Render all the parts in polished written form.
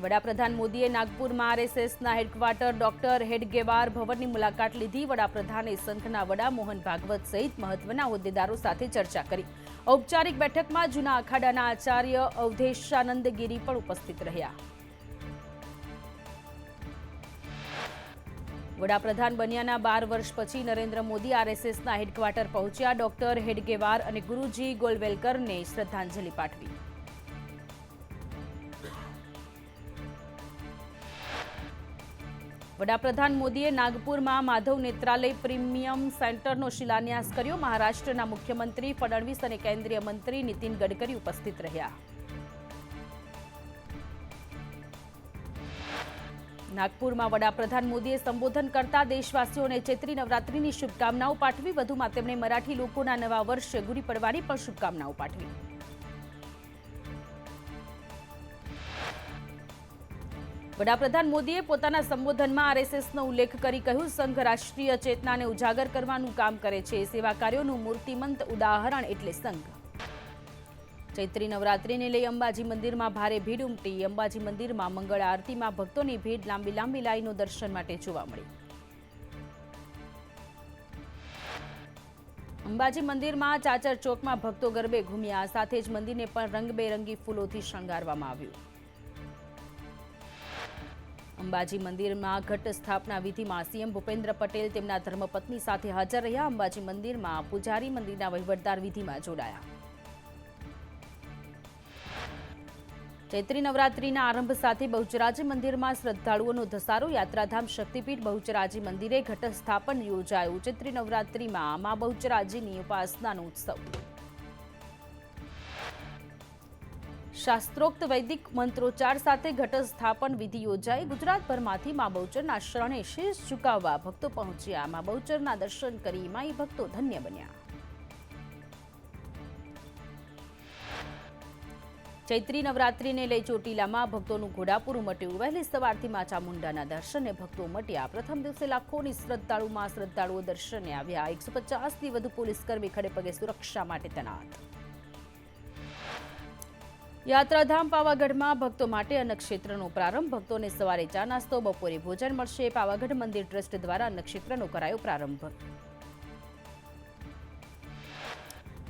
વડાપ્રધાન મોદીએ નાગપુરમાં આરએસએસના હેડક્વાર્ટર ડોક્ટર હેડગેવાર ભવનની મુલાકાત લીધી. વડાપ્રધાને સંઘના વડા મોહન ભાગવત સહિત મહત્વના હોદ્દેદારો સાથે ચર્ચા કરી. ઔપચારિક બેઠકમાં જૂના અખાડાના આચાર્ય અવધેશાનંદ ગિરી પણ ઉપસ્થિત રહ્યા. વડાપ્રધાન બન્યાના 12 વર્ષ પછી નરેન્દ્ર મોદી આરએસએસના હેડક્વાર્ટર પહોંચ્યા. ડોક્ટર હેડગેવાર અને ગુરુજી ગોલવેલકરને શ્રદ્ધાંજલિ પાઠવી. વડાપ્રધાન મોદીએ નાગપુરમાં માધવ નેત્રાલય પ્રીમિયમ સેન્ટરનો શિલાન્યાસ કર્યો. મહારાષ્ટ્રના મુખ્યમંત્રી ફડણવીસ અને કેન્દ્રીય મંત્રી નીતિન ગડકરી ઉપસ્થિત રહ્યા. નાગપુરમાં વડાપ્રધાન મોદીએ સંબોધન કરતા દેશવાસીઓને ચૈત્રી નવરાત્રીની શુભકામનાઓ પાઠવી. વધુમાં તેમણે મરાઠી લોકોના નવા વર્ષ ગુડી પડવાની પણ શુભકામનાઓ પાઠવી. વડાપ્રધાન મોદીએ પોતાના સંબોધનમાં આરએસએસનો ઉલ્લેખ કરી કહ્યું, સંઘ રાષ્ટ્રીય ચેતનાને ઉજાગર કરવાનું કામ કરે છે. સેવા કાર્યોનું મૂર્તિમંત ઉદાહરણ એટલે સંઘ. ચૈત્રી નવરાત્રીને લઈ અંબાજી મંદિરમાં ભારે ભીડ ઉમટી. અંબાજી મંદિરમાં મંગળ આરતીમાં ભક્તોની ભીડ લાંબી લાઈનો દર્શન માટે જોવા મળી. અંબાજી મંદિરમાં ચાચર ચોકમાં ભક્તો ગરબે ઘૂમ્યા. સાથે જ મંદિરને પણ રંગબેરંગી ફૂલોથી શણગારવામાં આવ્યું. અંબાજી મંદિરમાં ઘટ સ્થાપના વિધિમાં સીએમ ભૂપેન્દ્ર પટેલ તેમના ધર્મપત્ની સાથે હાજર રહ્યા. અંબાજી મંદિરમાં પૂજારી મંદિરના વહીવટદાર વિધિમાં જોડાયા. ચૈત્રી નવરાત્રીના આરંભ સાથે બહુચરાજી મંદિરમાં શ્રદ્ધાળુઓનો ધસારો. યાત્રાધામ શક્તિપીઠ બહુચરાજી મંદિરે ઘટ સ્થાપન યોજાયું. ચૈત્રી નવરાત્રીમાં મા બહુચરાજીની ઉપાસનાનો ઉત્સવ. શાસ્ત્રોક્ત વૈદિક મંત્રોચ્ચાર સાથે ઘટ સ્થાપન વિધિ યોજાઈ. ગુજરાતભરમાંથી મા બહુચરના શરણે શીશ ઝુકાવવા ભક્તો પહોંચ્યા. મા બહુચરના દર્શન કરી માઈ ભક્તો ધન્ય બન્યા. ચૈત્રી નવરાત્રીને લઈ ચોટીલામાં ભક્તોનું ઘોડાપુર ઉમટ્યું. વહેલી સવારથી મા ચામુંડાના દર્શને ભક્તો ઉમટ્યા. પ્રથમ દિવસે લાખોની શ્રદ્ધાળુઓ દર્શને આવ્યા. 150થી વધુ પોલીસકર્મી ખડેપગે સુરક્ષા માટે તૈનાત. યાત્રાધામ પાવાગઢમાં ભક્તો માટે અન્નક્ષેત્રનો પ્રારંભ. ભક્તોને સવારે ચા નાસ્તો, બપોરે ભોજન મળશે. પાવાગઢ મંદિર ટ્રસ્ટ દ્વારા અન્નક્ષેત્રનો કરાયો પ્રારંભ.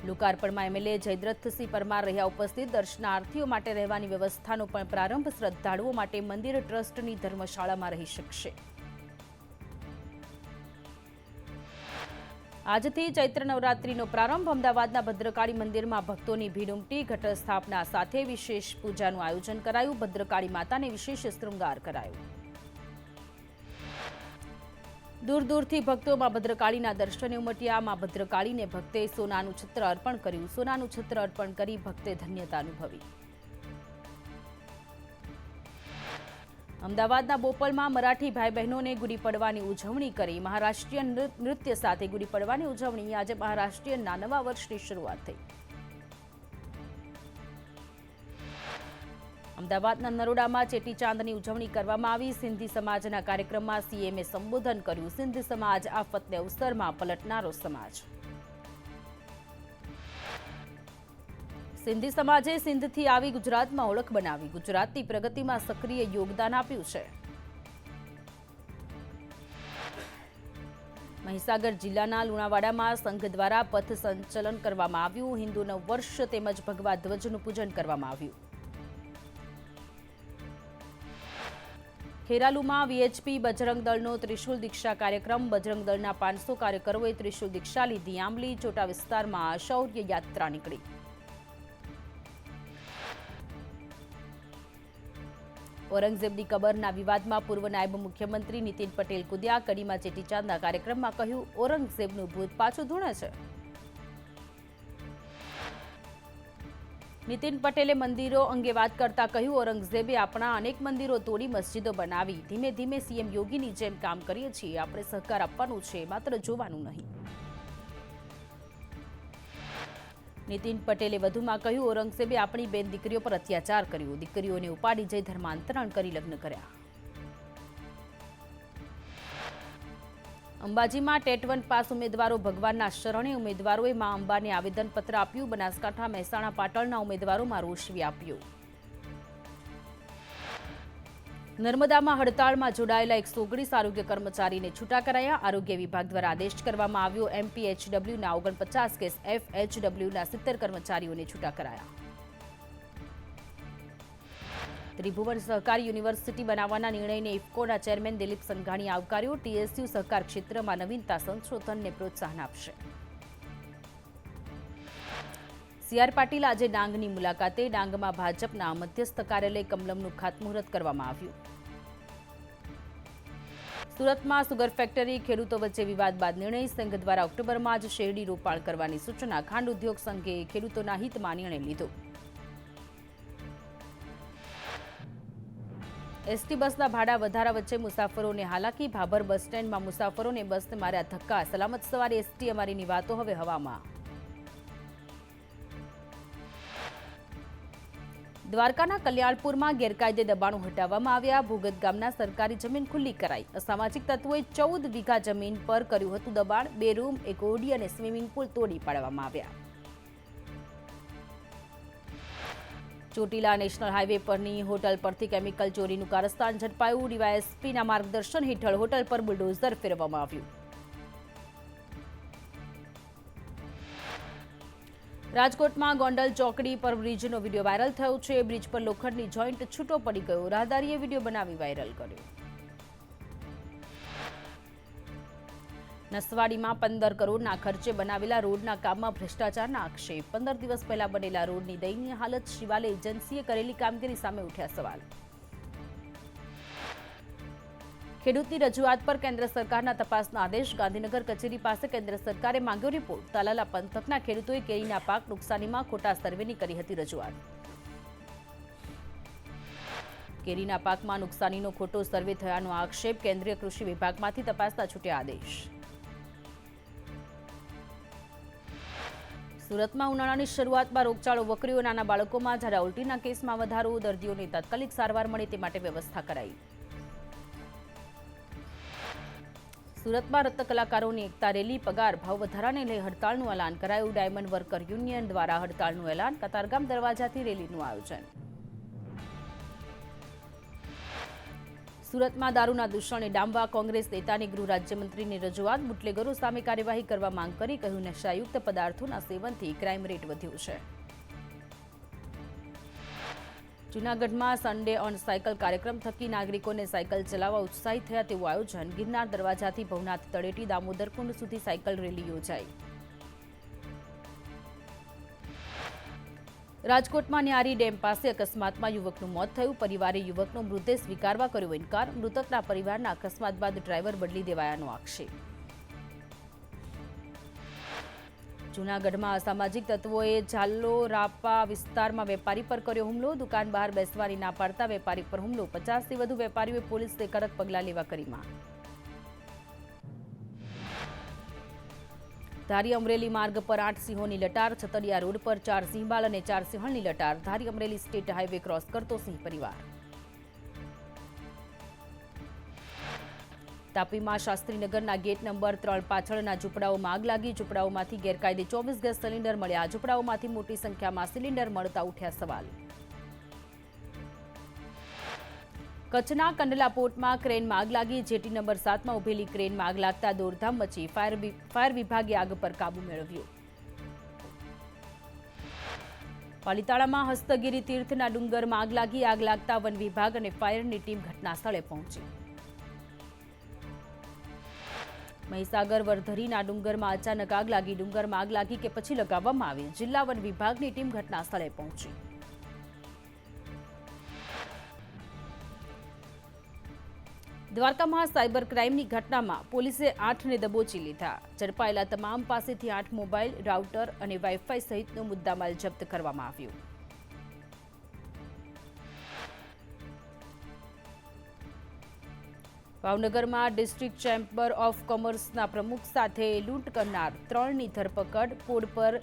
લોકાર્પણમાં એમએલએ જયદ્રથસિંહ પરમાર રહ્યા ઉપસ્થિત. દર્શનાર્થીઓ માટે રહેવાની વ્યવસ્થાનો પણ પ્રારંભ. શ્રદ્ધાળુઓ માટે મંદિર ટ્રસ્ટની ધર્મશાળામાં રહી શકશે. આજથી ચૈત્ર નવરાત્રીનો પ્રારંભ. અમદાવાદના ભદ્રકાળી મંદિરમાં ભક્તોની ભીડ ઉમટી. ઘટ સ્થાપના સાથે વિશેષ પૂજાનું આયોજન કરાયું. ભદ્રકાળી માતાને વિશેષ શૃંગાર કરાયો. દૂર દૂરથી ભક્તો માં ભદ્રકાળીના દર્શને ઉમટ્યા. માં ભદ્રકાળીને ભક્તે સોનાનું છત્ર અર્પણ કર્યું. સોનાનું છત્ર અર્પણ કરી ભક્તે ધન્યતા અનુભવી. અમદાવાદના બોપલમાં મરાઠી ભાઈ બહેનોને ગુડી પડવાની ઉજવણી કરી. મહારાષ્ટ્રીયન નૃત્ય સાથે ગુડી પડવાની ઉજવણી. આજે મહારાષ્ટ્રીયનના નવા વર્ષની શરૂઆત થઈ. અમદાવાદના નરોડામાં ચેટીચાંદની ઉજવણી કરવામાં આવી. સિંધી સમાજના કાર્યક્રમમાં સીએમએ સંબોધન કર્યું. સિંધી સમાજ આફતને અવસરમાં પલટનારો સમાજ. સિંધી સમાજે સિંધથી આવી ગુજરાતમાં ઓળખ બનાવી. ગુજરાતની પ્રગતિમાં સક્રિય યોગદાન આપ્યું છે. મહીસાગર જિલ્લાના લુણાવાડામાં સંઘ દ્વારા પથ સંચલન કરવામાં આવ્યું. હિન્દુ નવ વર્ષ તેમજ ભગવા ધ્વજનું પૂજન કરવામાં આવ્યું. ખેરાલુમાં વીએચપી બજરંગ દળનો ત્રિશુલ દીક્ષા કાર્યક્રમ. બજરંગ દળના 500 કાર્યકરોએ ત્રિશુલ દીક્ષા લીધી. આંબલી ચોટા વિસ્તારમાં શૌર્ય યાત્રા નીકળી. ઔરંગઝેબની કબરના વિવાદમાં પૂર્વ નાયબ મુખ્યમંત્રી નીતિન પટેલ કૂદ્યા. કડીમાં ચેટીચાંદના કાર્યક્રમમાં કહ્યું, ઔરંગઝેબનું ભૂત પાછું ધૂણે છે. નીતિન પટેલે મંદિરો અંગે વાત કરતા કહ્યું, ઔરંગઝેબે આપણા અનેક મંદિરો તોડી મસ્જિદો બનાવી. ધીમે ધીમે સીએમ યોગીની જેમ કામ કરીએ છીએ. આપણે સહકાર આપવાનું છે, માત્ર જોવાનું નહીં. નીતિન પટેલે વધુમાં કહ્યું, ઔરંગઝેબે આપણી બેન દીકરીઓ પર અત્યાચાર કર્યો. દીકરીઓને ઉપાડી જઈ ધર્માંતરણ કરી લગ્ન કર્યા. અંબાજીમાં ટેટ 1 પાસ ઉમેદવારો ભગવાનના શરણે. ઉમેદવારોએ મા અંબાને આવેદનપત્ર આપ્યું. બનાસકાંઠા, મહેસાણા, પાટણના ઉમેદવારોમાં રોષ વ્યાપ્યો. નર્મદામાં હડતાળમાં જોડાયેલા 119 આરોગ્ય કર્મચારીને છૂટા કરાયા. આરોગ્ય વિભાગ દ્વારા આદેશ કરવામાં આવ્યો. MPHWના 49 કેસ, FHWના 70 કર્મચારીઓને છૂટા કરાયા. ત્રિભુવન સહકારી યુનિવર્સિટી બનાવવાના નિર્ણયને ઇફકોના ચેરમેન દિલીપ સંઘાણીએ આવકાર્યો. TSU સહકાર ક્ષેત્રમાં નવીનતા સંશોધનને પ્રોત્સાહન આપશે. CR પાટીલ આજે ડાંગની મુલાકાતે. ડાંગમાં ભાજપના મધ્યસ્થ કાર્યાલય કમલમનું ખાતમુહૂર્ત કરવામાં આવ્યું. સુરતમાં સુગર ફેક્ટરી, ખેડૂતો વચ્ચે વિવાદ બાદ નિર્ણય. સંઘ દ્વારા ઓક્ટોબરમાં જ શેરડી રોપાણ કરવાની સૂચના. ખાંડ ઉદ્યોગ સંઘે ખેડૂતોના હિતમાં નિર્ણય લીધો. એસટી બસના ભાડા વધારા વચ્ચે મુસાફરોને હાલાકી. ભાભર બસ સ્ટેન્ડમાં મુસાફરોને બસને માર્યા ધક્કા. સલામત સવારી એસટી અમારીની વાતો હવે હવામાં. દ્વારકાના કલ્યાણપુરમાં ગેરકાયદે દબાણો હટાવવામાં આવ્યા. ભૂગત ગામના સરકારી જમીન ખુલ્લી કરાઈ. અસામાજિક તત્વોએ 14 વીઘા જમીન પર કર્યું હતું દબાણ. 2 રૂમ, 1 ઓરડી અને સ્વિમિંગ પુલ તોડી પાડવામાં આવ્યા. ચોટીલા નેશનલ હાઈવે પરની હોટલ પરથી કેમિકલ ચોરીનું કારસ્તાન ઝડપાયું. ડીવાયએસપીના માર્ગદર્શન હેઠળ હોટલ પર બુલડોઝર ફેરવવામાં આવ્યું. રાજકોટમાં ગોંડલ ચોકડી પર બ્રિજનો વિડીયો વાયરલ થયો છે. બ્રિજ પર લોખંડની જોઈન્ટ છૂટો પડી ગયો. રાહદારીએ વિડીયો બનાવી વાયરલ કર્યો. નસવાડીમાં 15 કરોડના ખર્ચે બનાવેલા રોડના કામમાં ભ્રષ્ટાચારના આક્ષેપ. 15 દિવસ પહેલા બનેલા રોડની દયનીય હાલત. શિવાલે એજન્સીએ કરેલી કામગીરી સામે ઉઠ્યા સવાલ. ખેડૂતની રજૂઆત પર કેન્દ્ર સરકારના તપાસના આદેશ. ગાંધીનગર કચેરી પાસે કેન્દ્ર સરકારે માંગ્યો રિપોર્ટ. તાલાલા પંથકના ખેડૂતોએ કેરીના પાક નુકસાનીમાં ખોટા સર્વેની કરી હતી રજૂઆત. કેરીના પાકમાં નુકસાનીનો ખોટો સર્વે થયાનો આક્ષેપ. કેન્દ્રીય કૃષિ વિભાગમાંથી તપાસના છૂટ્યા આદેશ. સુરતમાં ઉનાળાની શરૂઆતમાં રોગચાળો વકર્યો. નાના બાળકોમાં ઝાડા ઉલટીના કેસમાં વધારો. દર્દીઓને તાત્કાલિક સારવાર મળે તે માટે વ્યવસ્થા કરાઈ. સુરતમાં રત્ન કલાકારોની એકતા રેલી. પગાર ભાવ વધારાને લઈ હડતાળનું એલાન કરાયું. ડાયમંડ વર્કર યુનિયન દ્વારા હડતાળનું એલાન. કતારગામ દરવાજાથી રેલીનું આયોજન. સુરતમાં દારૂના દૂષણને ડામવા. કોંગ્રેસ નેતાની ગૃહ રાજ્યમંત્રીની રજૂઆત. બુટલેગરો સામે કાર્યવાહી કરવા માંગ કરી. કહ્યું, નશાયુક્ત પદાર્થોના સેવનથી ક્રાઇમ રેટ વધ્યો છે. જૂનાગઢમાં સન્ડે ઓન સાયકલ કાર્યક્રમ થકી નાગરિકોને સાયકલ ચલાવવા ઉત્સાહિત થયા તેવું આયોજન. ગિરનાર દરવાજાથી ભવનાથ તળેટી દામોદર કુંડ સુધી સાયકલ રેલી યોજાઈ. રાજકોટમાં ન્યારી ડેમ પાસે અકસ્માતમાં યુવકનું મોત થયું. પરિવારે યુવકનો મૃતદેહ સ્વીકારવા કર્યો ઇનકાર. મૃતકના પરિવારના અકસ્માત બાદ ડ્રાઈવર બદલી દેવાયાનો આક્ષેપ. જૂનાગઢમાં અસામાજિક તત્વોએ ઝાલો રાપા વિસ્તારમાં વેપારી પર કર્યો હુમલો. દુકાન બહાર બેસવાની ના પાડતા વેપારી પર હુમલો. 50થી વધુ વેપારીઓએ પોલીસને કડક પગલાં લેવા કરી માંગ. ધારી અમરેલી માર્ગ પર 8 સિંહોની લટાર. છતડિયા રોડ પર 4 સિંહબાળ અને 4 સિંહણની લટાર. ધારી અમરેલી સ્ટેટ હાઈવે ક્રોસ કરતો સિંહ પરિવાર. તાપીમાં શાસ્ત્રીનગરના ગેટ નંબર 3 પાછળના ઝૂંપડાઓમાં આગ લાગી. ઝૂંપડાઓમાંથી ગેરકાયદે 24 ગેસ સિલિન્ડર મળ્યા. ઝૂંપડાઓમાંથી મોટી સંખ્યામાં સિલિન્ડર મળતા ઉઠ્યા સવાલ. કચ્છના કંડલા પોર્ટમાં ક્રેનમાં આગ લાગી. જેટી નંબર 7માં ઉભેલી ક્રેનમાં આગ લાગતા દોડધામ મચી. ફાયર વિભાગે આગ પર કાબુ મેળવ્યો. પાલિતાણામાં હસ્તગીરી તીર્થના ડુંગરમાં આગ લાગી. આગ લાગતા વન વિભાગ અને ફાયરની ટીમ ઘટના સ્થળે પહોંચી. મહીસાગર વરધરીના ડુંગરમાં અચાનક આગ લાગી. ડુંગરમાં આગ લાગી કે પછી લગાવવામાં આવી. જિલ્લા વન વિભાગની ટીમ ઘટના સ્થળે પહોંચી. દ્વારકામાં સાયબર ક્રાઇમની ઘટનામાં પોલીસે 8ને દબોચી લીધા. ઝડપાયેલા તમામ પાસેથી 8 મોબાઈલ, રાઉટર અને વાઈફાઈ સહિતનો મુદ્દામાલ જપ્ત કરવામાં આવ્યો. ભાવનગરમાં ડિસ્ટ્રિક્ટ ચેમ્બર ઓફ કોમર્સના પ્રમુખ સાથે લૂંટ કરનાર 3ની ધરપકડ. પોળ પર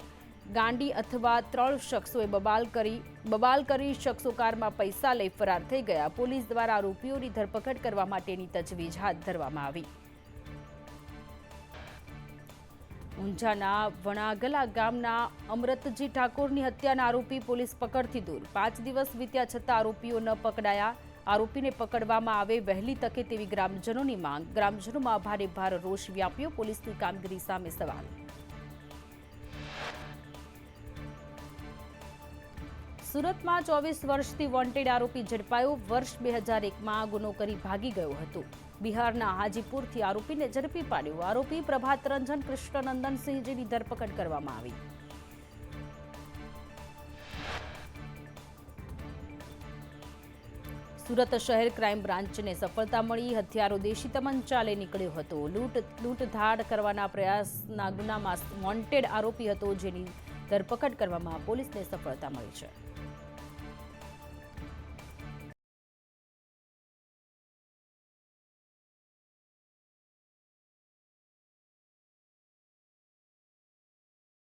ગાંડી અથવા 3 શખ્સોએ બબાલ કરી શખ્સો કારમાં પૈસા લઈ ફરાર થઈ ગયા. પોલીસ દ્વારા આરોપીઓની ધરપકડ કરવા માટેની તજવીજ હાથ ધરવામાં આવી. ઊંઝાના વણાગલા ગામના અમરતજી ઠાકોરની હત્યાના આરોપી પોલીસ પકડથી દૂર. 5 દિવસ વીત્યા છતાં આરોપીઓ ન પકડાયા. આરોપીને પકડવામાં આવે વહેલી તકે તેવી ગ્રામજનોની માંગ. ગ્રામજનોમાં ભારે રોષ વ્યાપ્યો. પોલીસની કામગીરી સામે સવાલ. સુરતમાં 24 વર્ષથી વોન્ટેડ આરોપી ઝડપાયો. વર્ષ 2001માં ગુનો કરી ભાગી ગયો હતો. બિહારના હાજીપુરથી આરોપીને ઝડપી પાડ્યો. આરોપી પ્રભાત રંજન કૃષ્ણનંદનસિંહજીની ધરપકડ કરવામાં આવી. સુરત શહેર ક્રાઇમ બ્રાન્ચને સફળતા મળી. હથિયારો દેશી તમંચા લઈ નીકળ્યો હતો. લૂંટધાડ કરવાના પ્રયાસના ગુનામાં વોન્ટેડ આરોપી હતો, જેની ધરપકડ કરવામાં પોલીસને સફળતા મળી છે.